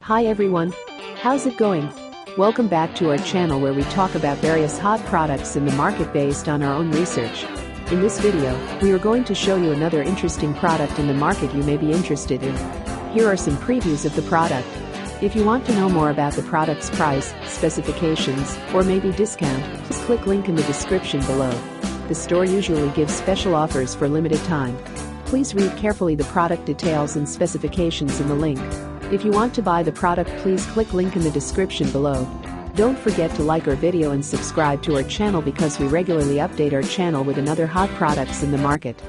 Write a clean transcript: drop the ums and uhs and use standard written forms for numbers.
Hi everyone, how's it going? Welcome back to our channel where we talk about various hot products in the market based on our own research. In this video, we are going to show you another interesting product in the market you may be interested in. Here are some previews of the product. If you want to know more about the product's price, specifications, or maybe discount, please click link in the description below. The store usually gives special offers for limited time. Please read carefully the product details and specifications in the link. If you want to buy the product, please click link in the description below. Don't forget to like our video and subscribe to our channel because we regularly update our channel with another hot products in the market.